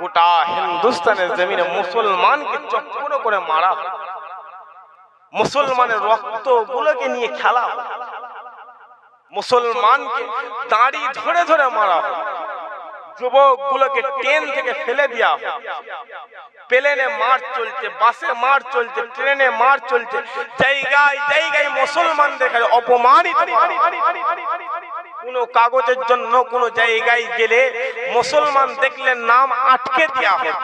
গোটা হিন্দুস্তানের জমিনে মুসলমানকে চক্কর করে মারা, মুসলমানের রক্ত গুলোকে নিয়ে খেলা, মুসলমানকে দাড়ি ধরে ধরে মারা, যুবক গুলোকে ট্রেন থেকে ফেলে দেওয়া, প্লেনে মার চলছে, বাসে মার চলছে, ট্রেনে মার চলছে, জায়গায় জায়গায় মুসলমানদের অপমানিত। কোন কাগজের জন্য কোন জায়গায় গেলে মুসলমান দেখলে নাম আটকে দেওয়া হয়,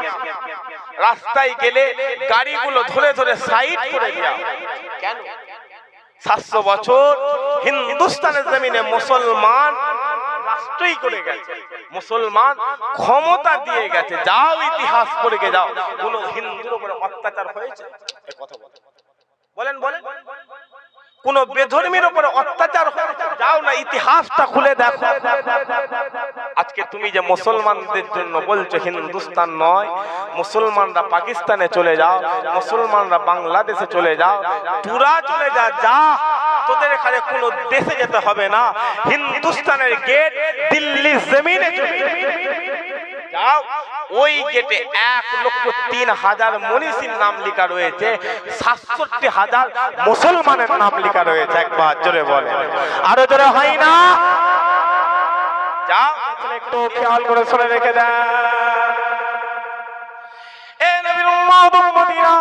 রাস্তায় গেলে গাড়িগুলো ধরে ধরে সাইড করে দেওয়া। কেন? 700 বছর হিন্দুস্তানের জমিনে মুসলমান রাষ্ট্রই করে গেছে, মুসলমান ক্ষমতা দিয়ে গেছে। যাও ইতিহাস পড়ে যাও, কোন হিন্দুর উপরে অত্যাচার হয়েছে? কথা বলেন বলেন, কোন বেধর্মীর উপরে অত্যাচার হয়েছে? যাও না ইতিহাসটা খুলে দেখো। আজকে তুমি যে মুসলমানদের জন্য বলছো হিন্দুস্তান নয়, মুসলমানরা পাকিস্তানে চলে যাও, মুসলমানরা বাংলাদেশে চলে যাও, তোরা চলে যা, যা, তোদের এখানে কোন দেশে যেতে হবে না। হিন্দুস্তানের গেট দিল্লির জমিনে যাও, ওই গেটে 1,03,000 মনীষীর নাম লেখা রয়েছে, 67,000 মুসলমানের নাম লেখা রয়েছে। একবার জোরে বলে, আরো জোরে হয় না? যাও একটু খেয়াল করে শুনে রেখে দেন। এ নবীর উম্মত উম্মতিরা,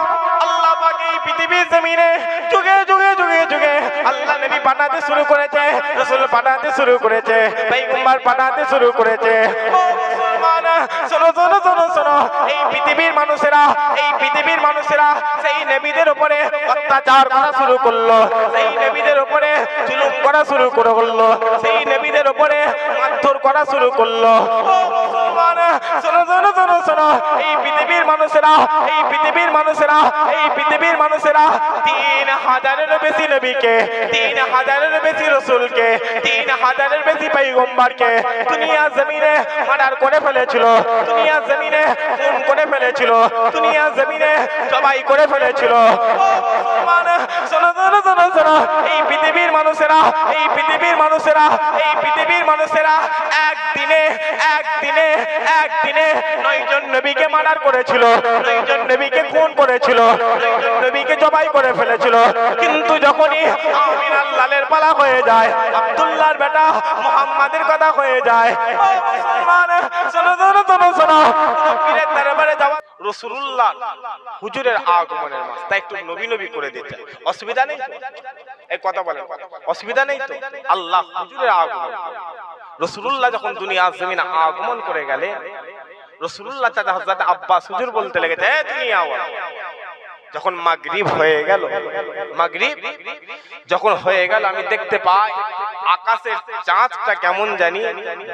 আল্লাহ পাক এই পৃথিবীর জমিনে যুগে যুগে যুগে যুগে আল্লাহ নবী পাঠাতে শুরু করেছে, রাসূল পাঠাতে শুরু করেছে, পয়গম্বর পাঠাতে শুরু করেছে। ও মুসলমান, শোনো শোনো শোনো শোনো, এই পৃথিবীর মানুষেরা, এই পৃথিবীর মানুষেরা সেই নবীদের উপরে অত্যাচার করা শুরু করলো, সেই নবীদের উপরে জুলুম করা শুরু করলো, সেই নবীদের উপরে মারধর করা শুরু করলো। ও মুসলমান, শোনো শোনো শোনো শোনো, এই পৃথিবীর মানুষেরা, এই পৃথিবীর মানুষেরা, এই পৃথিবীর মানুষেরা 3,000-এর বেশি নবীকে, 3,000-এর বেশি রাসূলকে, 3,000-এর বেশি পয়গম্বরকে দুনিয়া জমিনে মার্ডার করে ফেলেছিল, দুনিয়া জমিনে খুন করে ফেলেছিল, দুনিয়া জমিনে জবাই করে ফেলেছিল। ও মুসলমান, শোনো শোনো শোনো শোনো, এই পৃথিবীর মানুষেরা, এই পৃথিবীর মানুষেরা, এই পৃথিবীর মানুষেরা একদিনে একদিনে একদিনে 9 জন নবীকে মার্ডার করেছিল, 9 জন নবীকে খুন করেছিল, 9 জন নবীকে জবাই করে ফেলেছিল। কিন্তু যখনই আমিনার লালের পালা হয়ে যায়, আব্দুল্লাহর বেটা মুহাম্মাদের কথা হয়ে যায়, ও মুসলমান, শোনো শোনো শোনো শোনো, পীরের দরবারে যাওয়া রাসূলুল্লাহ হুজুরের আগমনের মাস, তাই একটু নবী নবী করে দিতে অসুবিধা নেই? এই কথা বলেন, অসুবিধা নেই তো? আল্লাহ হুজুরের আগমন, রাসূলুল্লাহ যখন দুনিয়ার জমিনে আগমন করে গেলে, রাসূলুল্লাহ চাচা হযরত আব্বাস হুজুর বলতে লেগেছে, হে দুনিয়া ওয়ালা, যখন মাগরিব হয়ে গেল, মাগরিব যখন হয়ে গেল, আমি দেখতে পাই আকাশের চাঁদটা কেমন জানি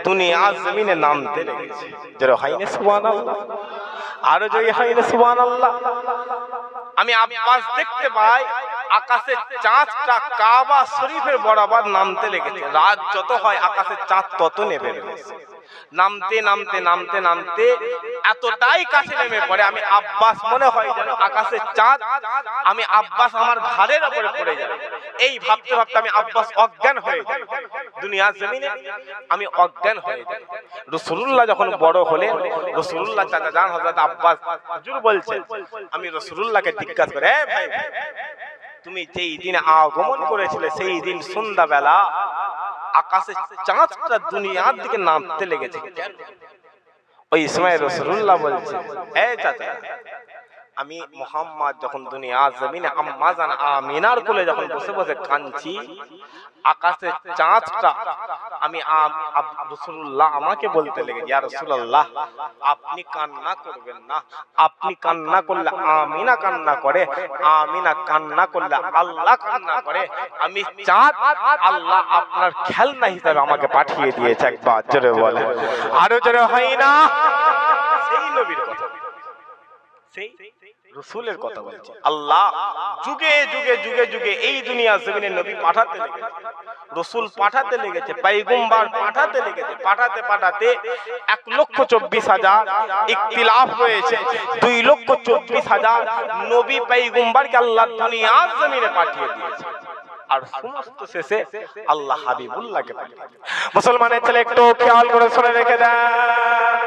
দুনিয়ার জমিনে নামতে লেগেছে। জোরে হয় না সুবহানাল্লাহ? আরো জোরে হয় না সুবহানাল্লাহ? আমি আব্বাস দেখতে পাই আকাশের চাঁদটা কাবা শরীফের বরাবর নামতে লেগেছে। রাত যত হয় আকাশের চাঁদ তত নেমে গেছে, নামতে নামতে নামতে নামতে এতটাই কাছে নেমে পড়ে, আমি আব্বাস মনে হয় যেন আকাশের চাঁদ, আমি আব্বাস আমার ঘাড়ের উপরে পড়ে যাবে। এই ভাবতে ভাবতে আমি আব্বাস অজ্ঞান হয়ে যাই, দুনিয়ার জমিনে আমি অজ্ঞান হয়ে যাই। রাসূলুল্লাহ যখন বড় হলেন, রাসূলুল্লাহ চাচা জান হযরত আব্বাস হুজুর বলছে, আমি রাসূলুল্লাহকে জিজ্ঞাসা করে, এ ভাই, তুমি যেই দিনে আগমন করেছিলে সেই দিন সন্ধ্যাবেলা আকাশের চাঁদটা দুনিয়ার দিকে নামতে লেগেছে কেন? ওই সময় রাসূলুল্লাহ বলছে, এ চাচা, আমি মুহাম্মদ যখন দুনিয়ার জমিনে আম্মা জান আমিনার কোলে যখন বসে বসে কাঁদছি, আকাশের চাঁদটা আমি রাসূলুল্লাহ আমাকে বলতে লেগেছে, ইয়া রাসূলুল্লাহ, আপনি কান্না করবেন না, আপনি কান্না করলে আমিনা কান্না করে, আমিনা কান্না করলে আল্লাহ কান্না করে, আমি চাঁদ আল্লাহ আপনার খেলনা হিসেবে আমাকে পাঠিয়ে দিয়েছে। একবার জোরে বলে, আরো জোরে হয় না? সেই নবীর কথা, সেই রাসূলের কথা বলছে। আল্লাহ যুগে যুগে যুগে যুগে এই দুনিয়া জমিনে নবী পাঠাতে লেগেছে, রাসূল পাঠাতে লেগেছে, পয়গম্বর পাঠাতে লেগেছে, পাঠাতে পাঠাতে 1,24,000 ইখতিলাফ রয়েছে, 2,24,000 নবী পয়গম্বরকে আল্লাহ দুনিয়ার জমিনে পাঠিয়ে দিয়েছে। আর সমস্ত শেষে আল্লাহ হাবিবুল্লাহকে পাঠিয়ে দিয়েছে। মুসলমানের ছেলে একটু খেয়াল করে শুনে রেখে দেন।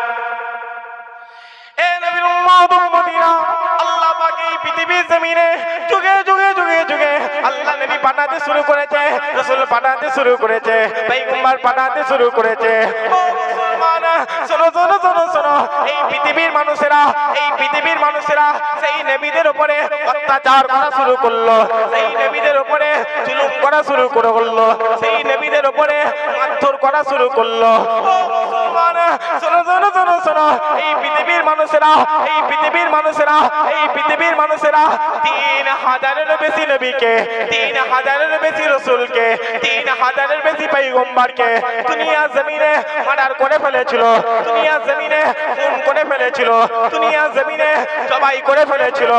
নবী পাঠাতে শুরু করেছে, রাসূল পাঠাতে শুরু করেছে, পয়গম্বর পাঠাতে শুরু করেছে। ও মুসলমান, শোনো শোনো শোনো শোনো, এই পৃথিবীর মানুষেরা, এই পৃথিবীর মানুষেরা সেই নবীদের উপরে অত্যাচার করা শুরু করলো, সেই নবীদের উপরে জুলুম করা শুরু করলো, সেই নবীদের উপরে মারধর করা শুরু করলো। ও মুসলমান, শোনো শোনো শোনো শোনো, এই পৃথিবীর মানুষেরা, এই পৃথিবীর মানুষেরা, এই পৃথিবীর মানুষেরা 3000-এর বেশি নবীকে, 3000-এর বেশি রাসূলকে, 3000-এর বেশি পয়গম্বরকে দুনিয়া জমিনে মার্ডার করে ফেলেছিল, দুনিয়া জমিনে খুন করে ফেলেছিল, দুনিয়া জমিনে জবাই করে ফেলেছিল।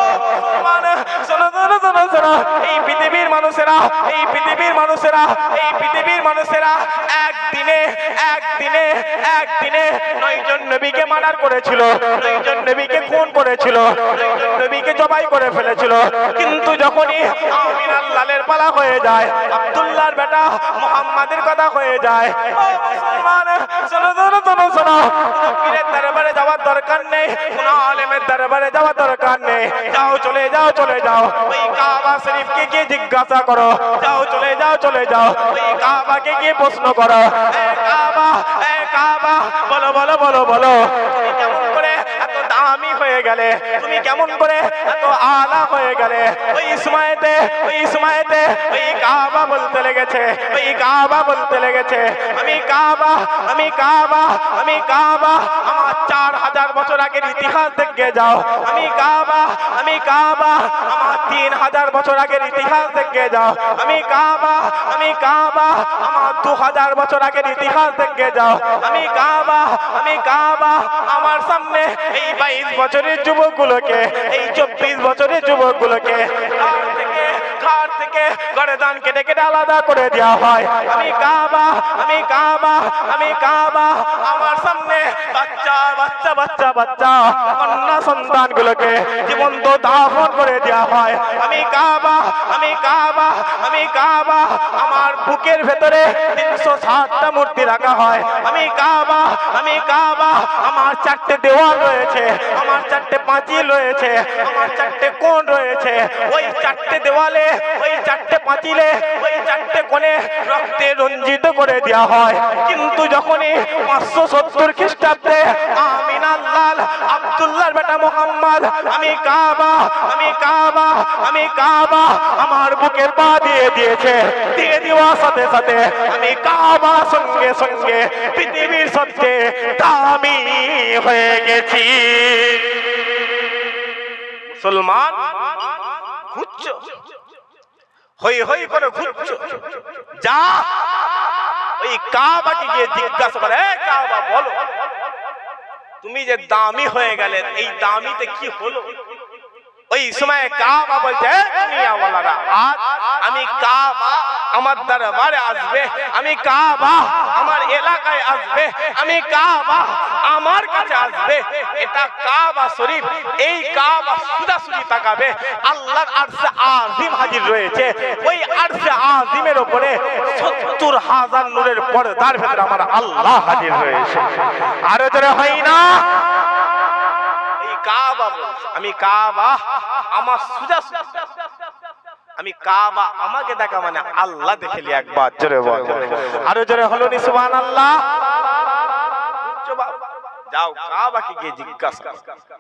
ও মুসলমান, শোনো শোনো শোনো শোনো, এই পৃথিবীর মানুষেরা, এই পৃথিবীর মানুষেরা, এই পৃথিবীর মানুষেরা একদিনে একদিনে একদিনে 9 জন নবীকে মার্ডার করেছিল, 9 জন নবীকে খুন করেছিল, 9 জন নবীকে জবাই করে ফেলেছিল। কিন্তু যখনই আমিনার লালের পালা হয়ে যায়, আব্দুল্লাহর বেটা মুহাম্মাদের কথা হয়ে যায়, ও মুসলমান, শোনো শোনো শোনো শোনো, পীরের দরবারে যাওয়ার দরকার নেই, কোন আলেমের দরবারে যাওয়ার দরকার নেই, যাও চলে যাও চলে যাও ওই কাবা শরীফকে গিয়ে জিজ্ঞাসা করো, যাও চলে যাও চলে যাও ওই কাবাকে গিয়ে প্রশ্ন করো, এ কাবা, এ কাবা, বলো বলো বলো বলো, তুমি কেমন করে এত দামি হয়ে গেলে, তুমি কেমন করে এত আলা হয়ে গেলে? ওই সময়তে, ওই সময়তে ওই কাবা বলতে লেগেছে, ওই কাবা বলতে লেগেছে, আমি কাবা, আমি কাবা, আমি কাবা, আমার 4000 বছর আগের ইতিহাস দেখে যাও, আমি কাবা, আমি কাবা, আমার 3000 বছর আগের ইতিহাস দেখে যাও, আমি কাবা, আমি কাবা, আমার 2000 বছর আগের ইতিহাস দেখে যাও, আমি কাবা, আমি কাবা, আমার সামনে এই 22 বছরের যুবকগুলোকে, এই 24 বছরের যুবকগুলোকে ঘর থেকে গর্দান কেটে কেটে আলাদা করে দেওয়া হয়, আমি কাবা, আমি কাবা, আমি কাবা, আমার সামনে বাচ্চা বাচ্চা বাচ্চা বাচ্চা কন্যা সন্তানগুলোকে জীবন্ত দাফন করে দেওয়া হয়, আমি কাবা, আমি কাবা, আমি কাবা, আমার বুকের ভেতরে 360টা মূর্তি রাখা হয়, আমি কাবা, আমি কাবা, আমার 4টে দেওয়াল রয়েছে, আমার 4টে পাঁচিল রয়েছে, আমার 4টে কোণ রয়েছে, ওই 4টে দেওয়ালে, ওই 4টে পাঁচিলে, ওই 4টে কোণে রক্তে রঞ্জিত করে দেওয়া হয়। কিন্তু যখনই 570 খ্রিস্টাব্দে আমিনার লাল আব্দুল্লাহর বেটা মুহাম্মদ আমি কাবা, আমি কাবা, আমি কাবা, আমার বুকের পা দিয়ে দিয়েছে, দিয়ে দেওয়ার সাথে সাথে আমি কাবা সঙ্গে সঙ্গে পৃথিবীর সবচেয়ে দামি হয়ে গেছি। মুসলমান ঘুরছো, হই হই করে ঘুরছো, যা ওই কাবাকে গিয়ে জিজ্ঞাসা করে, কাবা বলো তুমি যে দামি হয়ে গেলে, এই দামিতে কি হলো? ওই সময় কাবা বলছে, দুনিয়াওয়ালারা আজ আমি কাবা আমার দরবারে আসবে, আমি কাবা আমার এলাকায় আসবে, আমি কাবা আমার কাছে আসবে, এটা কাবা শরীফ, এই কাবা সোজাসুজি তাকাবে, আল্লাহর আরশে আজিম হাজির রয়েছে, ওই আরশে আজিমের উপরে 70,000 নূরের পর্দার ভেতরে আমার আল্লাহ হাজির রয়েছে। আরো জোরে হয় না? কাবা বলছে, আমি কাবা আমার সুজা, আমি কাবা আমাকে দেখা মানে আল্লাহ দেখেলি একবার, জোরে বল, আরো জোরে হলো নি সুবহানাল্লাহ। যাও কাবাকে গিয়ে জিজ্ঞাসা,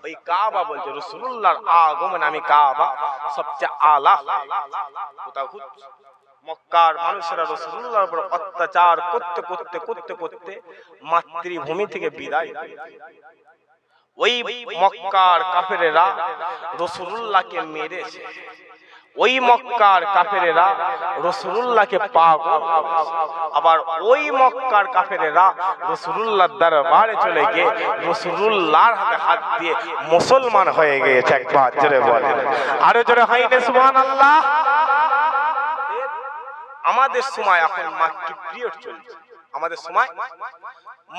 ওই কাবা বলছে রাসূলুল্লাহর আগমন, আমি কাবা সবচেয়ে আলা। কোথাও মক্কার মানুষেরা রাসূলুল্লাহর উপর অত্যাচার করতে করতে করতে করতে মাতৃভূমি থেকে বিদায়, ওই মক্কার কাফেরেরা রাসূলুল্লাহকে মেরেছে, ওই মক্কার কাফেরেরা রাসূলুল্লাহকে পাগল, আবার ওই মক্কার কাফেরেরা রাসূলুল্লাহর দরবারে চলে গিয়ে রাসূলুল্লাহর হাতে হাত দিয়ে মুসলমান হয়ে গিয়েছে। একবার জোরে বলেন, আরো জোরে হয় না সুবহানাল্লাহ। আমাদের সময় এখন মাক্কি পিরিয়ড চলছে, আমাদের সময়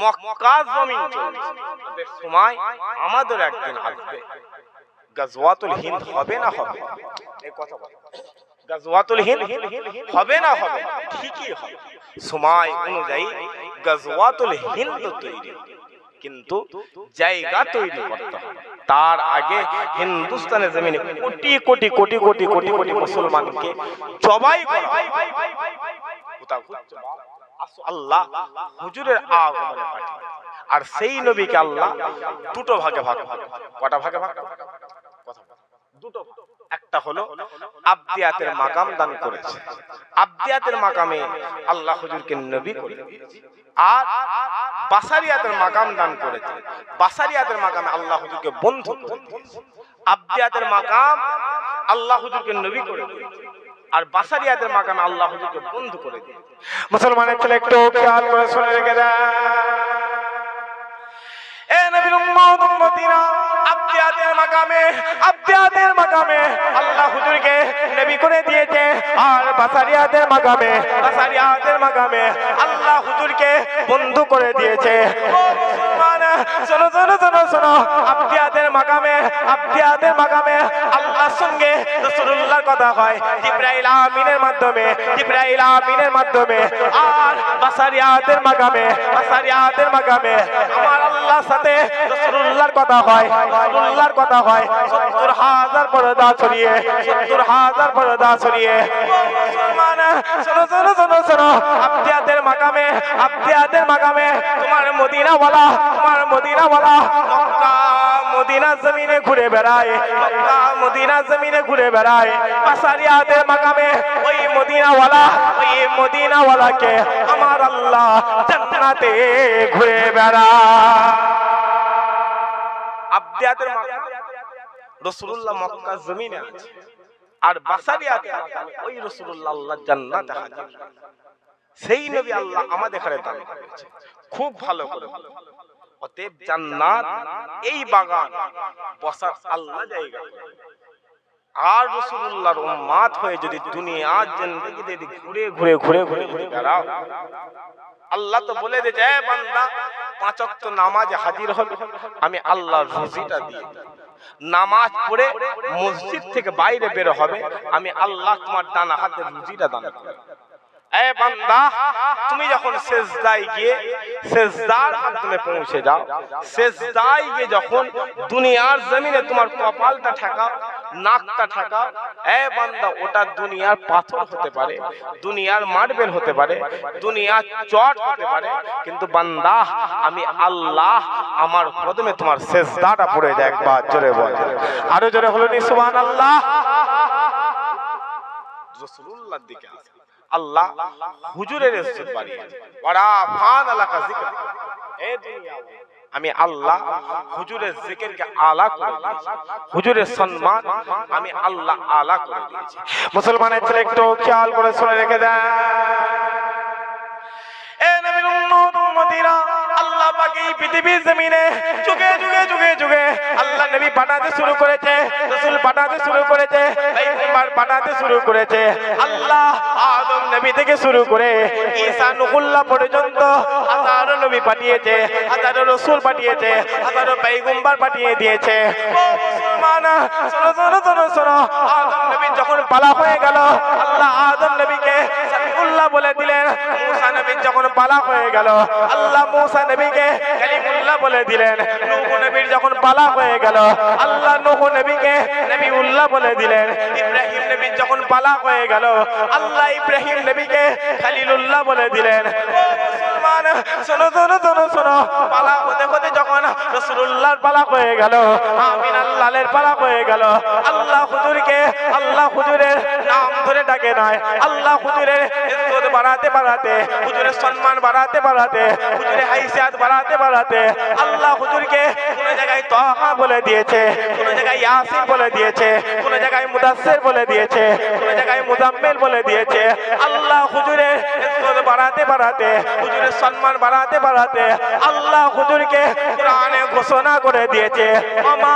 মক্কা জমিন চলছে, আমাদের সময় আমাদের একদিন আসবে গাজওয়াতুল হিন্দ, হবে না হবে? এই কথা বল, গাজওয়াতুল হিন্দ হবে না হবে? ঠিকই হবে। সময় অনুযায়ী গাজওয়াতুল হিন্দ তৈরি, কিন্তু জায়গা তৈরি করতে হবে। তার আগে হিন্দুস্তানের জমিনে কোটি কোটি কোটি কোটি কোটি কোটি মুসলমানকে জবাই করা, আল্লাহ হুজুরের আগমনে পাঠিয়ে, আর সেই নবীকে আল্লাহ দুটো ভাগে ভাগ, কটা ভাগে ভাগ? দুটো। একটা হলো আবদিয়াতের মাকাম দান করেছে, আবদিয়াতের মাকামে আল্লাহ হুজুরকে নবী করে দিয়েছে। আর বাসারিয়াতের মাকাম দান করেছে, বাসারিয়াতের মাকামে আল্লাহ হুজুরকে বন্ধু করে দিয়েছে। আবদিয়াতের মাকাম আল্লাহ হুজুরকে নবী করে দিয়েছে, আর বাসারিয়াতের মাকামে আল্লাহ হুজুরকে বন্ধু করে দিয়েছে। মুসলমানের ছেলে একটু খেয়াল করে শুনে রেখে দেয়, এ নবীর উম্মত উম্মতিরা, আবদিয়াতের মাকামে আল্লাহ হুজুরকে নবী করে দিয়েছে, আর বাসারিয়াতের মাকামে আল্লাহ হুজুরকে বন্ধু করে দিয়েছে। ও মুসলমান, শোনো শোনো শোনো শোনো, আবদিয়াতের মাকামে আল্লাহর সঙ্গে রাসূলুল্লাহর কথা হয় জিবরাইল আমিনের মাধ্যমে, আর বাসারিয়াতের মাকামে আমার আল্লাহর সাথে রাসূলুল্লাহর কথা হয় 70,000 পর্দা ছড়িয়ে। মুসলমান, শোনো শোনো শোনো শোনো, আবদিয়াতের মাকামে তোমার মদিনাওয়ালা মক্কা মদিনার জমিনে ঘুরে বেড়ায়, বাসারিয়াতের মাকামে ওই মদিনাওয়ালাকে আমার আল্লাহ জান্নাতে ঘুরে বেড়ায়। আবদিয়াতের মাকামে রাসূলুল্লাহ মক্কার জমিনে আছে, আর বাসারিয়াতের মাকামে ওই রাসূলুল্লাহ আল্লাহ জান্নাতে হাজির। সেই নবী আল্লাহ আমাদের ঘরে দান করেছে, খুব ভালো করে। অতএব জান্নাত এই বাগান বসার আল্লাহ জায়গা, আর রাসূলুল্লাহর উম্মত হয়ে যদি দুনিয়ার জিন্দেগিতে ঘুরে বেড়াও, আল্লাহ তো বলে দিয়েছে, এ বান্দা 5 ওয়াক্ত নামাজে হাজির হবে, আমি আল্লাহর রুজিটা দিয়ে দেব। নামাজ পড়ে মসজিদ থেকে বাইরে বের হবে, আমি আল্লাহ তোমার ডান হাতে রুজিটা দান করব। এ বান্দা, তুমি যখন সেজদার মাধ্যমে পৌঁছে যাও, সেজদায় গিয়ে যখন দুনিয়ার জমিনে তোমার কপালটা ঠেকাও, নাকটা ঠেকাও, এ বান্দা, ওটা দুনিয়ার পাথর হতে পারে, দুনিয়ার মার্বেল হতে পারে, দুনিয়ার চট হতে পারে, কিন্তু বান্দা আমি আল্লাহ আমার কদমে তোমার সেজদাটা পড়ে যায়। একবার জোরে বল, আরো জোরে হলো নি সুবহানাল্লাহ। রাসূলুল্লাহর দিকে আল্লাহ হুজুরের ইজ্জত বাড়িয়েছে, ওয়ারা ফান আলাকা যিকর। এ দুনিয়া, আমি আল্লাহ হুজুরের জিকিরকে আলা করে দিয়েছি, হুজুরের সম্মান আমি আল্লাহ আলা করে দিয়েছি। মুসলমানের ছেলে একটু খেয়াল করে শুনে রেখে দেন, এ নবীর উম্মত উম্মতিরা, আল্লাহ পাক এই পৃথিবীর জমিনে যুগে আল্লাহ নবী পাঠাতে শুরু করেছে, রাসূল পাঠাতে শুরু করেছে, পয়গম্বর পাঠাতে শুরু করেছে। আল্লাহ আদম নবী থেকে শুরু করে ঈসা নূহুল্লাহ পর্যন্ত হাজারো নবী পাঠিয়েছে, হাজারো রাসূল পাঠিয়েছে, হাজারো পয়গম্বর পাঠিয়ে দিয়েছে। ও মুসলমান, শোনো শোনো শোনো শোনো, আদম নবী যখন পালা হয়ে গেল, আল্লাহ আদম নবীকে সাফিউল্লাহ বলে দিলেন। মুসা নবী যখন পালা হয়ে গেল, আল্লাহ মুসা নবীকে কালিমুল্লাহ বলে দিলেন। নূহ নবীর যখন পালা হয়ে গেল, আল্লাহ নূহ নবীকে নবীউল্লাহ বলে দিলেন। ইব্রাহিম নবীর যখন পালা হয়ে গেল, আল্লাহ ইব্রাহিম নবীকে খলিলুল্লাহ বলে দিলেন। ও মুসলমান, শোনো শোনো শোনো শোনো, পালা হতে হতে যখন রাসূলুল্লাহর পালা হয়ে গেল, আমিনার লালের পালা হয়ে গেল, আল্লাহ হুজুরের নাম ধরে ডাকে নয়, আল্লাহ হুজুরের ইজ্জত বাড়াতে, হুজুরের সম্মান বাড়াতে, হুজুরের হাইসিয়াত বাড়াতে আল্লাহ হুজুরকে কোন জায়গায় তাহা বলে দিয়েছে, কোন জায়গায় ইয়াসিন বলে দিয়েছে, কোন জায়গায় মুদাসসির বলে দিয়েছে, কোন জায়গায় মুজাম্মিল বলে দিয়েছে। আল্লাহ হুজুরের ইজ্জত বাড়াতে, হুজুরের সম্মান বাড়াতে আল্লাহ হুজুরকে কোরআনে ঘোষণা করে দিয়েছে, মামা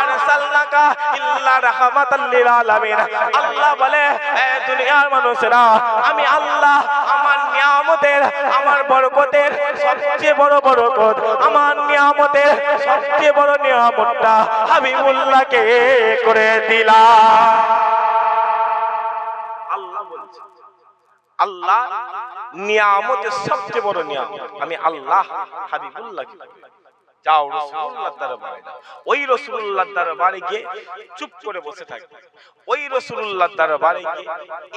আরসালনাকা ইল্লা রাহমাতাল লিল আলামিন। আল্লাহ বলে, এ দুনিয়ার মানুষেরা, আমি আল্লাহ আমার নিয়ামতের, আমার বরকতের সবচেয়ে বড় বরকত, আমার নিয়ামতের সবচেয়ে বড় নিয়ামতটা হাবিবুল্লাহকে করে দিলাম। আল্লাহ বলছে, আল্লাহ নিয়ামতের সবচেয়ে বড় নিয়ামত আমি আল্লাহ হাবিবুল্লাহকে। যাও রাসূলুল্লাহর দরবারে যাও। ওই রাসূলুল্লাহর দরবারে গিয়ে চুপ করে বসে থাকবে, ওই রাসূলুল্লাহর দরবারে গিয়ে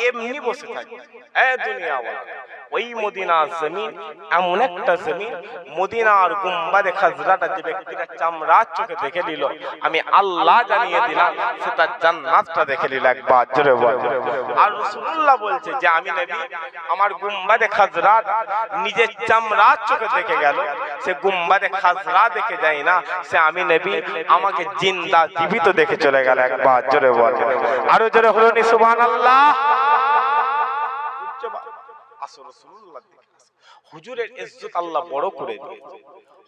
এমনি বসে থাকবে। এ দুনিয়াওয়ালা, ওই মদিনার জমিন এমন একটা জমিন, মদিনার গুম্বাদে খাজরাটা যে ব্যক্তিটা চামড়ার চোখে দেখে নিল, আমি আল্লাহ জানিয়ে দিলাম সে তার জান্নাতটা দেখে নিল। একবার জোরে বল। আর রাসূলুল্লাহ বলছে যে আমি নবী আমার গুম্বাদে খাজরা নিজের চামড়ার চোখে দেখে গেল, সে গুম্বাদে খাজরা দেখে যায় না, সে আমি নবী আমাকে জিন্দা জীবিত দেখে চলে গেল। একবার জোরে বল, আরো জোরে হলো নি সুবহানাল্লাহ। হুজুরের ইজ্জত আল্লাহ বড় করে দিয়েছে,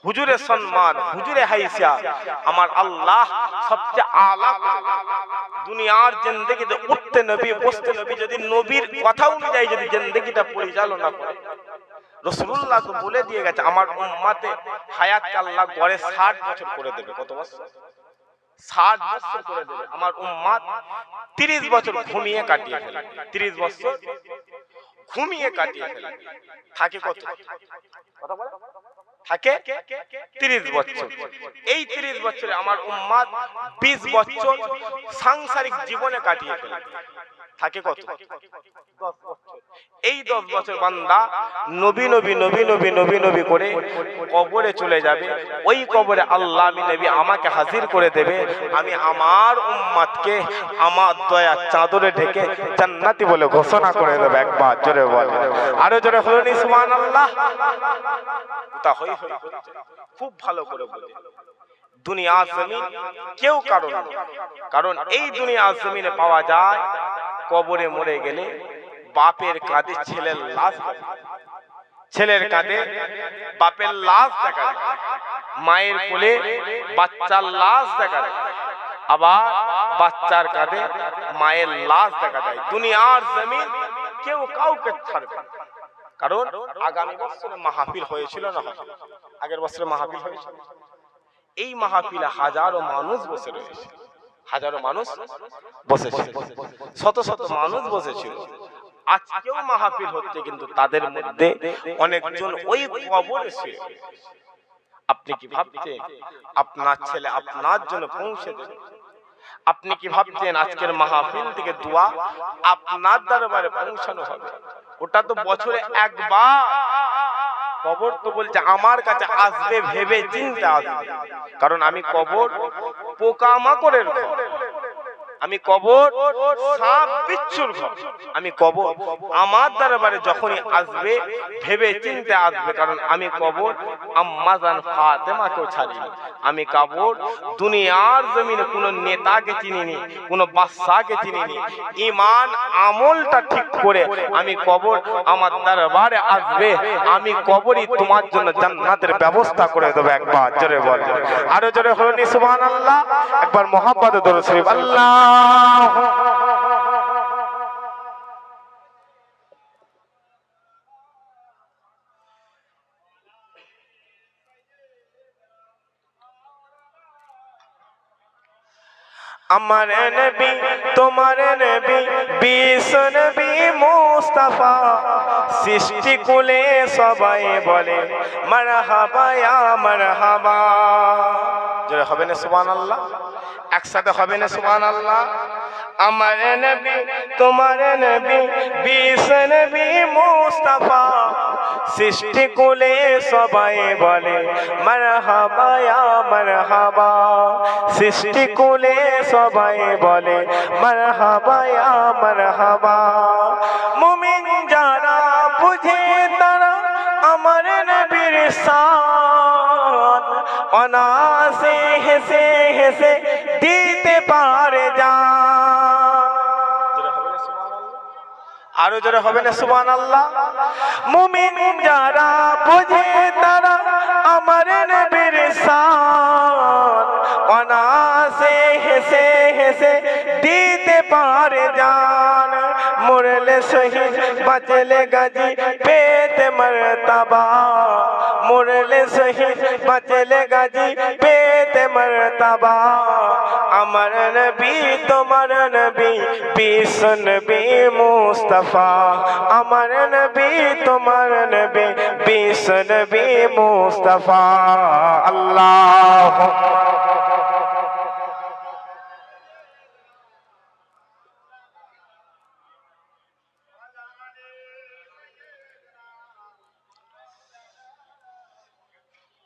হুজুরের সম্মান, হুজুরের হাইসিয়াত আমার আল্লাহ সবচেয়ে আলা করে দিয়েছে। দুনিয়ার জিন্দেগিতে উঠতে নবী বসতে নবী, যদি নবীর কথা অনুযায়ী যদি জিন্দেগিটা পরিচালনা করে, রাসূলুল্লাহ তো বলে দিয়ে গেছে আমার উম্মতে হায়াতকে আল্লাহ গড়ে 60 বছর করে দেবে। কত বছর? 60 বছর করে দেবে। আমার উম্মত 30 বছর ঘুমিয়ে কাটিয়ে ফেলে, 30 বছর ঘুমিয়ে কাটিয়ে ফেলে, থাকে কত? কথা বলে থাকে 30 বছর। এই 30 বছরে আমার উম্মত 20 বছর সাংসারিক জীবনে কাটিয়ে ফেলে, থাকে কত? 10 বছর। এই 10 বছর বান্দা নবী নবী নবী নবী নবী নবী করে কবরে চলে যাবে। ওই কবরে আল্লাহ আমি নবী আমাকে হাজির করে দেবে, আমি আমার উম্মতকে আমার দয়ার চাদরে ঢেকে জান্নাতি বলে ঘোষণা করে দেবে। একবার জোরে বল, আরো জোরে হলো নি সুবহানাল্লাহ। তা হই হই খুব ভালো করে বলে দুনিয়া জমিন কেউ কারণ, কারণ এই দুনিয়া জমিনে পাওয়া যায় কবরে মরে গেলে বাপের কাঁধে ছেলের লাশ, ছেলের কাঁধে বাপের লাশ দেখা যায়, মায়ের কোলে বাচ্চার লাশ দেখা যায়, আবার বাচ্চার কাঁধে মায়ের লাশ দেখা যায়। দুনিয়ার জমিন কেউ কাউকে ছাড়বে, কারণ আগামী বছরে মাহফিল হয়েছিল না, আগের বছরে মাহফিল হয়েছিল, এই মাহফিলে হাজারো মানুষ বসে রয়েছে, হাজারো মানুষ বসেছিল, শত শত মানুষ বসেছিল। আজকেও মাহফিল হচ্ছে, কিন্তু তাদের মধ্যে অনেকজন ওই কবরে শুয়ে। আপনি কি ভাবছেন আপনার ছেলে আপনার জন্য পৌঁছে দেবে? আপনি কি ভাবছেন আজকের মাহফিল থেকে দোয়া আপনার দরবারে পৌঁছানো হবে? ওটা তো বছরে একবার। কবর তো বলছে আমার কাছে আসবে ভেবে চিন্তা আসবে, কারণ আমি কবর পোকামাকড়ের ঘর, আমি কবর সাপ বিচ্ছুর ঘর, আমি কবর আমার দরবারে যখনই আসবে ভেবে চিন্তে আসবে, কারণ আমি কবর আম্মা জান ফাতেমাকেও ছাড়িনি, আমি কবর দুনিয়ার জমিনে কোনো নেতাকে চিনিনি, কোনো বাদশাকে চিনিনি, ঈমান আমলটা ঠিক করে আমি কবর আমার দরবারে আসবে, আমি কবরই তোমার জন্য জান্নাতের ব্যবস্থা করে দেব। একবার জোরে বল, আরো জোরে হলো নি সুবহানাল্লাহ। একবার মুহাম্মদে দরুদ শরীফ আল্লাহ। আমার নবী তোমার নবী বিশ্ব নবী মুস্তাফা, সৃষ্টি কুলে সবাই বলে মারহাবা ইয়া মারহাবা। জোরে হবে না সুবহানাল্লাহ? একসাথে হবে না সুবহানাল্লাহ? আমার নবী তোমার নবী বিশ্ব নবী মুস্তাফা, সৃষ্টি কুলে সবাই বলে মারহাবা ইয়া মারহাবা, সৃষ্টি কুলে সবাই বলে মারহাবা ইয়া মারহাবা। মুমিন যারা বুঝে তারা আমার নবীর শান অনায়াসে হেসে হেসে দিতে পারে জান। আরো জোরে হবে না সুবহানাল্লাহ? মুমিন যারা বুঝে তারা আমার নবীর শান অনায়াসে হেসে হেসে দিতে পারে জান। মরলে শহীদ বাঁচলে গাজী পেতে মর্তবা, মরলে মরলে শহীদ বাঁচলে গাজী পেতে মর্তবা আমার নবী তোমার নবী বিশ্ব নবী মুস্তাফা আমার নবী তোমার নবী বিশ্ব নবী মুস্তাফা আল্লাহ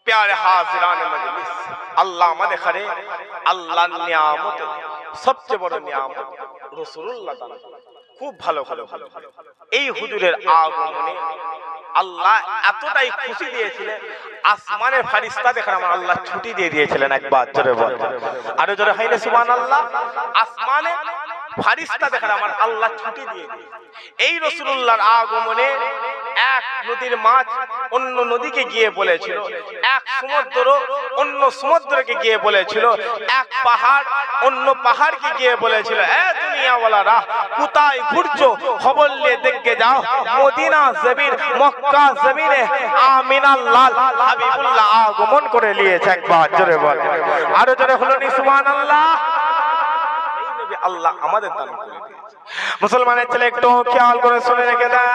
प्यारे हाजिरान मजलिस अल्लाह मद खरे अल्लाह नियामत सबसे बड़ नियामत रसूलुल्लाह खूब ভালো ভালো এই হুজুরের আগমনে আল্লাহ এতটাই খুশি দিয়েছিলেন আসমানের ফেরেশতা দেখে আমার আল্লাহ ছুটি দিয়ে দিয়েছিলেন একবার জোরে বল আর জোরে হাইলে সুবহানাল্লাহ আসমানে ফেরেশতা দেখে আমার আল্লাহ ছুটি দিয়ে এই রাসূলুল্লাহর আগমনে এক নদীর মাছ অন্য নদীকে গিয়ে বলেছিল এক সমুদ্র অন্য সমুদ্রকে গিয়ে বলেছিল এক পাহাড় অন্য পাহাড়কে গিয়ে বলেছিল এ দুনিয়াওয়ালারা কোথায় ঘুরছো খবর নিয়ে দেখে যাও মদিনা জমিন মক্কা জমিনে আমিনার লাল হাবিবুল্লাহ আগমন করে নিয়েছে একবার জোরে বল আর জোরে হলো নি সুবহানাল্লাহ এই নবী আল্লাহ আমাদের দান করে দিয়েছে মুসলমানের ছেলে একটু খেয়াল করে শুনে রেখে দেন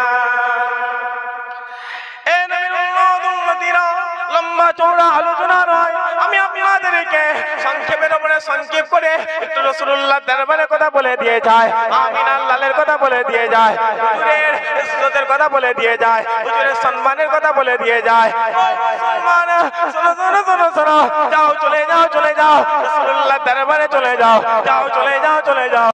লম্বা চওড়া আলোচনা নয় আমি আপনাদেরকে সংক্ষেপের উপরে সংক্ষেপ করে একটু রাসূলুল্লাহ দরবারে কথা বলে দিয়ে যায় আমিনার লালের কথা বলে দিয়ে যায় হুজুরের ইজ্জতের কথা বলে দিয়ে যায় হুজুরের সম্মানের কথা বলে দিয়ে যায় সম্মান শোনো শোনো শোনো শোনো যাও চলে যাও রাসূলুল্লাহ দরবারে চলে যাও চলে যাও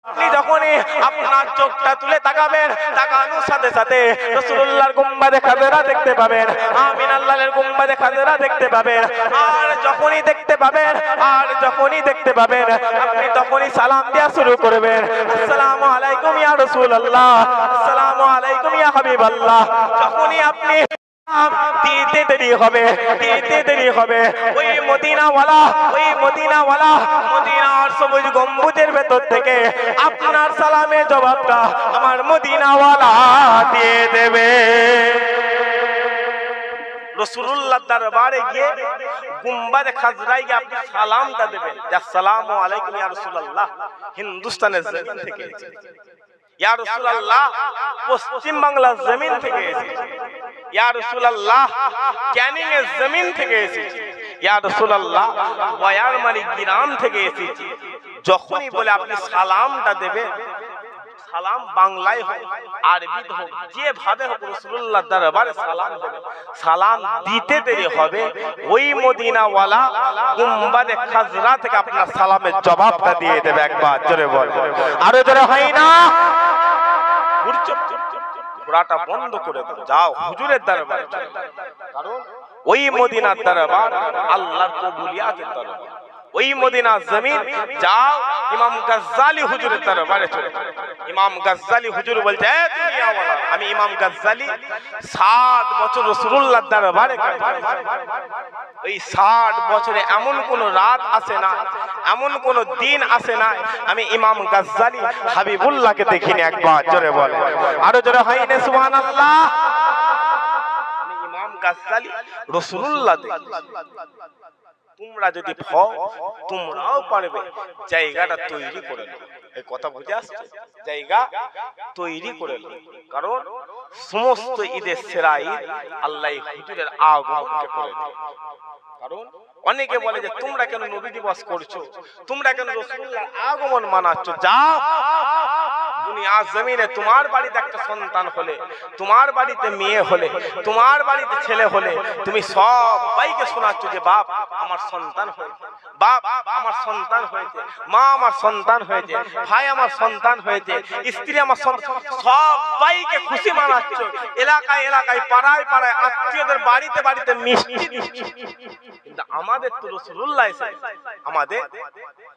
আপনি যখনই আপনার চোখটা তুলে তাকাবেন তাকানোর সাথে সাথে রাসূলুল্লাহর গুম্বাদে খাজরা দেখতে পাবেন আমিনার লালের গুম্বাদে খাজরা দেখতে পাবেন আর যখনই দেখতে পাবেন আপনি তখনই সালাম দেওয়া শুরু করবেন আসসালামু আলাইকুম ইয়া রাসূলুল্লাহ আসসালামু আলাইকুম ইয়া হাবিবাল্লাহ যখনই আপনি দিতে দেরি হবে ওই মদিনাওয়ালা মদিনার সবুজ গম্বুজের ভেতর থেকে আপনার সালামের জবাবটা আমার মদিনাওয়ালা দিয়ে দেবে রাসূলুল্লাহ দরবারে গিয়ে গুম্বাদে খাজরায় গিয়ে আপনি সালামটা দেবেন আসসালামু আলাইকুম ইয়া রাসূলুল্লাহ হিন্দুস্তানের জমিন থেকে ইয়া রাসূলুল্লাহ পশ্চিম বাংলার জমিন থেকে এসেছে ইয়া রাসূলুল্লাহ ক্যানিং এর জমিন থেকে এসেছে ইয়া রাসূলুল্লাহ বয়ারমারি গ্রাম থেকে এসেছে যখনই বলে আপনি সালামটা দেবেন সালাম বাংলায় হোক আরবিতে হোক যেভাবে হোক রাসূলুল্লাহ দরবারে সালাম দেবেন সালাম দিতে দেরি হবে ওই মদিনাওয়ালা গুম্বাদে খাজরা থেকে আপনার সালামের জবাবটা দিয়ে দেবে একবার জোরে বল আরো জোরে হয় না ঘোড়াটা বন্ধ করে দাও যাও হুজুরের দরবারে কারণ ওই মদিনার দরবার আল্লাহর কবুলিয়াতের দরবার ওই মদিনা জমিন যাও ইমাম গাজ্জালি হুজুরের দরবারে চলে ইমাম গাজ্জালি হুজুর বলছে এ দুনিয়াওয়ালা আমি ইমাম গাজ্জালি 60 বছর রাসূলুল্লাহর দরবারে কাটিয়েছি ওই 60 বছরে এমন কোন রাত আসে না এমন কোন দিন আসে না আমি ইমাম গাজ্জালি হাবিবুল্লাহকে দেখিনি একবার জোরে বলে আরো জোরে হয় না সুবহানাল্লাহ আমি ইমাম গাজ্জালি রাসূলুল্লাহ তোমরা যদি তোমরাও পারবে জায়গাটা তৈরি করে নাও এই কথা বুঝে আসছে জায়গা তৈরি করে নাও কারণ সমস্ত ঈদের সেরা ঈদ আল্লাহ হুজুরের আগমনকে করে দিল কারণ অনেকে বলে যে তোমরা কেন নবী দিবস করছো তোমরা কেন রাসূলুল্লাহর আগমন মানাচ্ছ যাও দুনিয়া জমিনে তোমার বাড়িতে একটা সন্তান হলে তোমার বাড়িতে মেয়ে হলে তোমার বাড়িতে ছেলে হলে তুমি সবাইকে শোনাচ্ছ যে বাপ আমার সন্তান হয়েছে বাপ আমার সন্তান হয়েছে মা আমার সন্তান হয়েছে ভাই আমার সন্তান হয়েছে স্ত্রী আমার সবাইকে খুশি মানাচ্ছ এলাকায় পাড়ায় আত্মীয়দের বাড়িতে মিষ্টি কিন্তু আমাদের তো রাসূলুল্লাহ আমাদের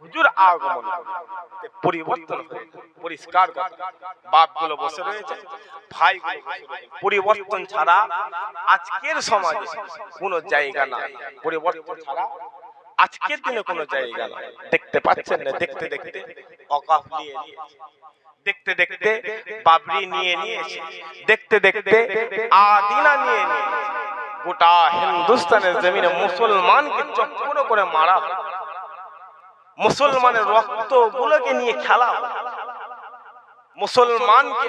হুজুর আগমন পরিবর্তন পরিষ্কার বাপগুলো বসে রয়েছে ভাইগুলো পরিবর্তন ছাড়া আজকের সমাজে কোনো জায়গা নাই পরিবর্তন ছাড়া আজকের দিনে কোনো জায়গা নাই দেখতে পাচ্ছেন না দেখতে অকাফ নিয়ে দেখতে বাবরি নিয়ে নিয়েছে দেখতে আদিনা নিয়ে নিয়েছে গোটা হিন্দুস্তানের জমিনে মুসলমানকে চক্কর করে মারা হয়, মুসলমানের রক্ত গুলোকে নিয়ে খেলা হয়, মুসলমানকে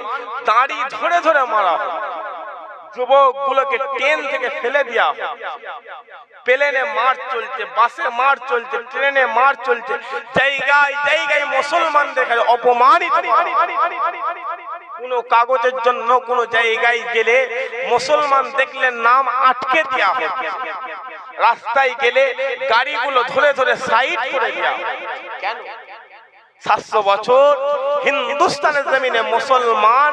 দাড়ি ধরে ধরে মারা হয়, যুবক গুলোকে ট্রেন থেকে ফেলে দেওয়া হয়, প্লেনে মার চলছে, বাসে মার চলছে, ট্রেনে মার চলছে, জায়গায় জায়গায় মুসলমানদের কাছে অপমানিত। কোন কাগজের জন্য কোন জায়গায় গেলে মুসলমান দেখলে নাম আটকে দেওয়া হয়, রাস্তায় গেলে গাড়িগুলো ধরে ধরে সাইড করে দেওয়া হয়। কেন? 700 বছর হিন্দুস্তানের জমিনে মুসলমান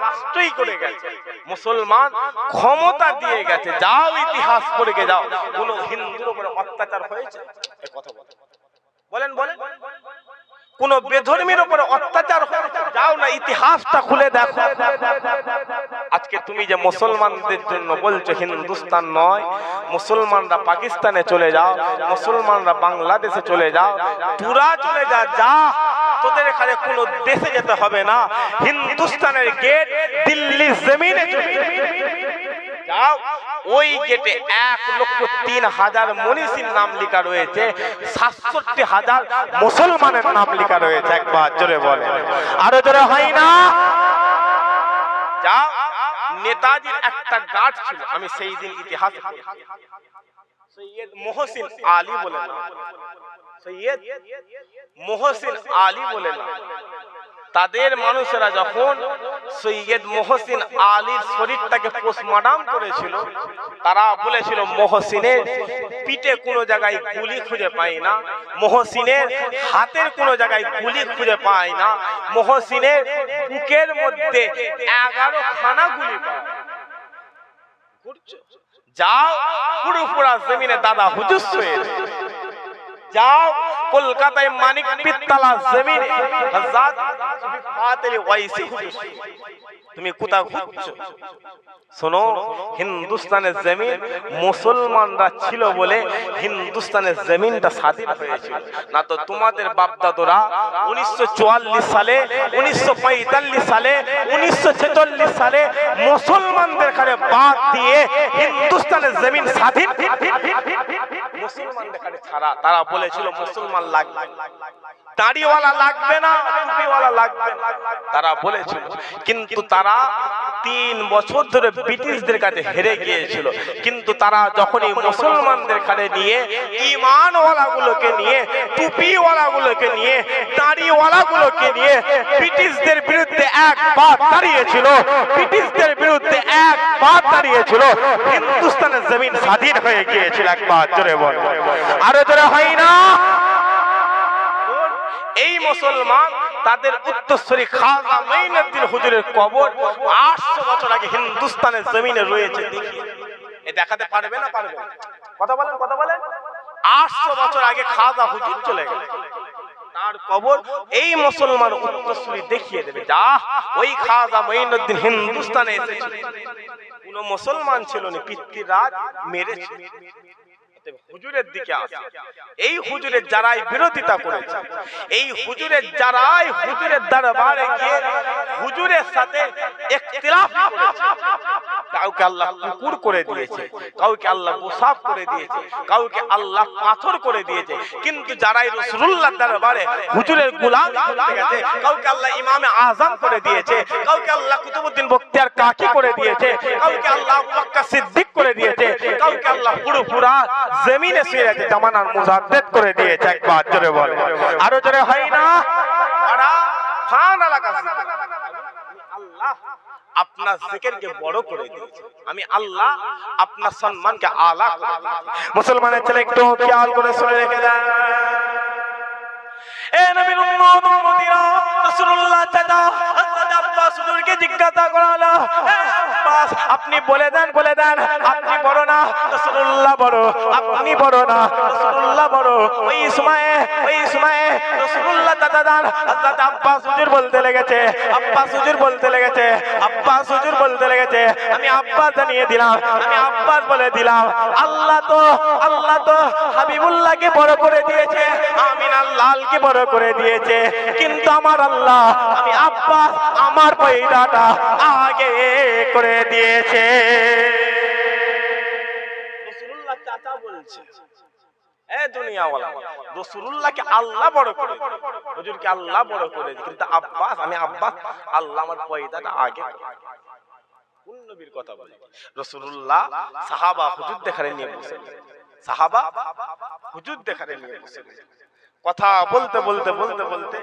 রাষ্ট্রই করে গেছে, মুসলমান ক্ষমতা দিয়ে গেছে। যাও ইতিহাস পড়ে যাও, কোন হিন্দুর উপরে অত্যাচার হয়েছে? কথা বলেন বলেন, কোন বেধর্মীর উপরে অত্যাচার হয়েছে? যাও না ইতিহাসটা খুলে দেখো। আজকে তুমি যে মুসলমানদের জন্য বলছো হিন্দুস্তান নয়, মুসলমানরা পাকিস্তানে চলে যাও, মুসলমানরা বাংলাদেশে চলে যাও, তোরা চলে যা, যা, তোদের এখানে কোন দেশে যেতে হবে না। হিন্দুস্তানের গেট দিল্লি জমিনে যাও, ওই গেটে 1,03,000 মনীষীর নাম লেখা রয়েছে, 67,000 মুসলমানের নাম লেখা রয়েছে। একবার জোরে বলে, আরো জোরে হয় না? যাও, নেতাজির একটা গার্ড ছিল, আমি সেই দিন ইতিহাস সৈয়দ মোহসিন আলী বলে না, সৈয়দ মোহসিন আলী বলে না, তাদের মানুষেরা যখন সৈয়দ মোহসিন আলীর শরীরটাকে পোস্টমর্টম করেছিল, তারা বলেছিল মোহসিনের পিঠে কোনো জায়গায় গুলি খুঁজে পাই না, মোহসিনের হাতের কোনো জায়গায় গুলি খুঁজে পাই না, মোহসিনের বুকের মধ্যে 11খানা গুলি পায়। যাও পুরোপুরা জমিনে দাদা হুজুর শুয়ে, যাও কলকাতায় মানিক পিত্তালা জমিনে হযরত ফাতেলি ওয়াইসি হুজুর। তুমি কোথায় ঘুরছো? শোনো, হিন্দুস্তানের জমিন মুসলমানরা ছিল বলে হিন্দুস্তানের জমিনটা স্বাধীন হয়েছিল, না তো তোমাদের বাপদাদরা 1944 সালে, 1945 সালে, 1946 সালে মুসলমানদের কাছে বাদ দিয়ে হিন্দুস্তানের জমিন স্বাধীন। মুসলমানদের কাছে ছাড়া তারা বলেছিল মুসলমান লাগবে, দাড়িওয়ালা লাগবে না, টুপিওয়ালা লাগবে না, তারা বলেছিল। কিন্তু তারা 3 বছর ধরে ব্রিটিশদের কাছে হেরে গিয়েছিল, কিন্তু তারা যখনই মুসলমানদের কাছে নিয়ে, ঈমানওয়ালাগুলোকে নিয়ে, টুপিওয়ালাগুলোকে নিয়ে, দাড়িওয়ালাগুলোকে নিয়ে ব্রিটিশদের বিরুদ্ধে একবার দাঁড়িয়েছিল, ব্রিটিশদের বিরুদ্ধে একবার দাঁড়িয়েছিল, হিন্দুস্তানের জমিন স্বাধীন হয়ে গিয়েছিল। একবার জোরে বল, আরো জোরে হয় না? এই মুসলমান তাদের উত্তরসূরি খাজা মঈনুদ্দিন হুজুরের কবর 800 বছর আগে হিন্দুস্তানের জমিনে রয়েছে। দেখি এ দেখাতে পারবে না? পারবে? কথা বলেন, কথা বলেন। 800 বছর আগে খাজা হুজুর চলে গেল, তার কবর এই মুসলমান উত্তরসূরি দেখিয়ে দেবে। যা, ওই খাজা মঈনুদ্দিন হিন্দুস্তানে এসেছিল, কোন মুসলমান ছিল না, পিতৃরাজ মেরেছে। হুজুরের দিকে আসে, এই হুজুরের যারাই বিরোধিতা করেছে, এই হুজুরের যারাই হুজুরের দরবারে গিয়ে হুজুরের সাথে ইখতিলাফ করেছে, কাউকে আল্লাহ কুকুর করে দিয়েছে, কাউকে আল্লাহ গোসাপ করে দিয়েছে, কাউকে আল্লাহ পাথর করে দিয়েছে, কিন্তু যারাই রাসূলুল্লাহর দরবারে হুজুরের গোলাম হয়ে গেছে, কাউকে আল্লাহ ইমামে আযম করে দিয়েছে, কাউকে আল্লাহ কুতুবউদ্দিন বখতিয়ার কাকি করে দিয়েছে, কাউকে আল্লাহ আবু বকর সিদ্দিক করে দিয়েছে, কাউকে আল্লাহ পুরোপুরা জমিনে শুয়ে আছে জামানার মুজাদ্দেদ করে দিয়েছে। একবার জোরে বলে, আরো জোরে হয় না? আরা ফান এলাকা আল্লাহ আপনার জিকিরকে বড় করে দিয়েছে, আমি আল্লাহ আপনার সম্মানকে আলা করে দিয়েছি। মুসলমানের ছেলে একটু খেয়াল করে শুনে রেখে দেন, এ নবীর উম্মত উম্মতিরা, রাসূলুল্লাহ চাচা হযরত আব্বাস হুজুরকে জিজ্ঞাসা করা হলো, আব্বাস আপনি বলে দেন, বলে দেন, আপনি বড় না রাসূলুল্লাহ বড়, আপনি বড় না রাসূলুল্লাহ বড়? ওই সময়ে রাসূলুল্লাহ চাচা দান হযরত আব্বাস হুজুর বলতে লেগেছে, আব্বাস হুজুর বলতে লেগেছে, আব্বাস হুজুর বলতে লেগেছে, আমি আব্বাস জানিয়ে দিলাম, আমি আব্বাস বলে দিলাম, আল্লাহ তো হাবিবুল্লাহকে বড় করে দিয়েছে, আমিনার লালকে বড় করে দিয়েছে, কিন্তু আমার আল্লাহ, আমি আব্বাস, আমার পয়দাটা আগে করে দিয়েছে। দুনিয়াওয়ালা রাসূলুল্লাহকে আল্লাহ বড় করে, হুজুরকে আল্লাহ বড় করে, কিন্তু আব্বাস, আমি আব্বাস, আল্লাহ আমার পয়দাটা আগে। কোন নবীর কথা বলে? রাসূলুল্লাহ সাহাবা হুজুর দেখারে নিয়ে বসে, সাহাবা হুজুর দেখারে নিয়ে বসে, কথা বলতে বলতে বলতে বলতে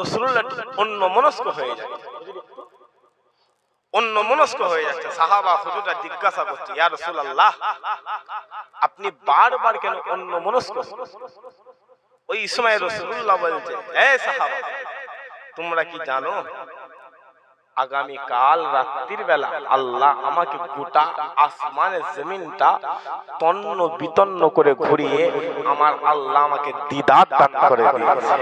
রাসূলুল্লাহ অন্য মনস্ক হয়ে যায়, অন্য মনস্ক হয়ে যাচ্ছে। সাহাবা হুজুররা জিজ্ঞাসা করছে, ইয়া রাসূলুল্লাহ, আপনি বারবার কেন অন্য মনস্ক? ওই সময় রাসূলুল্লাহ বলছে, এ সাহাবা, তোমরা কি জানো আগামী কাল রাত্রির বেলা আল্লাহ আমাকে গোটা আসমানের জমিনটা তন্ন বিতন্ন করে ঘুরিয়ে আমার আল্লাহ আমাকে দিদার দান করে দিয়েছে।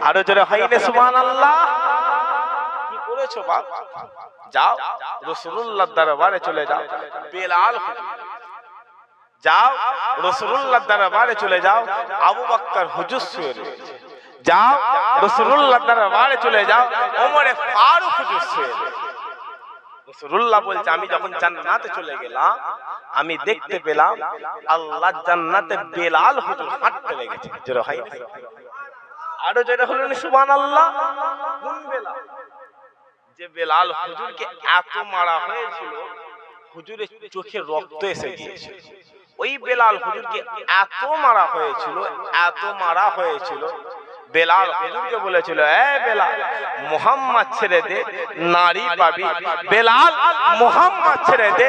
আরো জোরে হয়নি সুবহানাল্লাহ। কি করেছো বাপ? যাও রাসূলুল্লাহর দরবারে চলে যাও, বেলাল হুজুর, যাও রাসূলুল্লাহর দরবারে চলে যাও, আবু বকর হুজুর শুয়ে রয়েছে, যাও রাসূলুল্লাহর দরবারে চলে যাও, ওমর ফারুক হুজুর শুয়ে রয়েছে। রাসূলুল্লাহ বলছে, আমি যখন জান্নাতে চলে গেলাম, আমি দেখতে পেলাম আল্লাহ জান্নাতে বেলাল হুজুর হাঁটতে লেগেছে। জোরে হয় না? আরো জোরে হলো না সুবহানাল্লাহ। কোন বেলাল? যে বেলাল হুজুরকে এত মারা হয়েছিল, হুজুরের চোখে রক্ত এসে গিয়েছিল। ওই বেলাল হুজুরকে এত মারা হয়েছিল, এত মারা হয়েছিল, বেলাল হুজুরকে বলেছিল, এ বেলাল, মুহাম্মদ ছেড়ে দে, নারী পাবি। বেলাল, মুহাম্মদ ছেড়ে দে,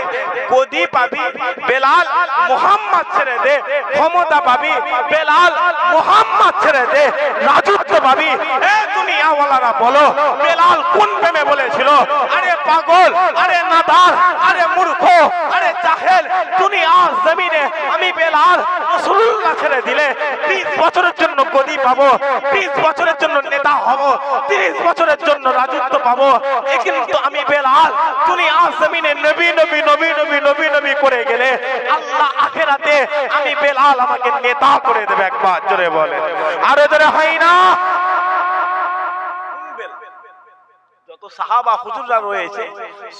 গদি পাবি। বেলাল, মুহাম্মদ ছেড়ে দে, ক্ষমতা পাবি। বেলাল, মুহাম্মদ ছেড়ে দে, রাজত্ব পাবি। এ দুনিয়াওয়ালারা বলো, বেলাল কোন প্রেমে বলেছিল? আরে পাগল, আরে নাদান, আরে মূর্খ, আরে জাহেল, দুনিয়ার জমিনে আমি বেলাল রাসূলুল্লাহ ছেড়ে দিলে 20 বছরের জন্য গদি পাবো, 30 বছরের জন্য নেতা হব, 30 বছরের জন্য রাজত্ব পাবো, কিন্তু আমি বেলাল দুনিয়ার জমিনে নবী নবী নবী নবী নবী নবী করে গেলে আল্লাহ আখিরাতে আমি বেলাল আমাকে নেতা করে দেবে। একবার জোরে বলে, আরো জোরে হয় না? যত সাহাবা হুজুররা রয়েছে,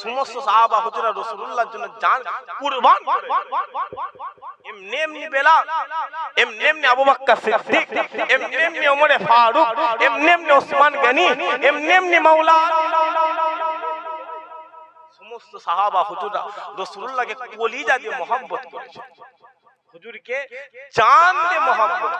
সমস্ত সাহাবা হুজুররা রাসূলুল্লাহর জন্য জান কুরবান করে। এমনি এমনি বেলাল, এমনি এমনি আবু বকর সিদ্দিক, এমনি এমনি ওমর ফারুক, এমনি এমনি ওসমান গনি, এমনি এমনি মাওলা, সমস্ত সাহাবা হুজুররা রাসূলুল্লাহকে কলিজা দিয়ে মহব্বত করেছে, হুজুরকে জান দিয়ে মহব্বত।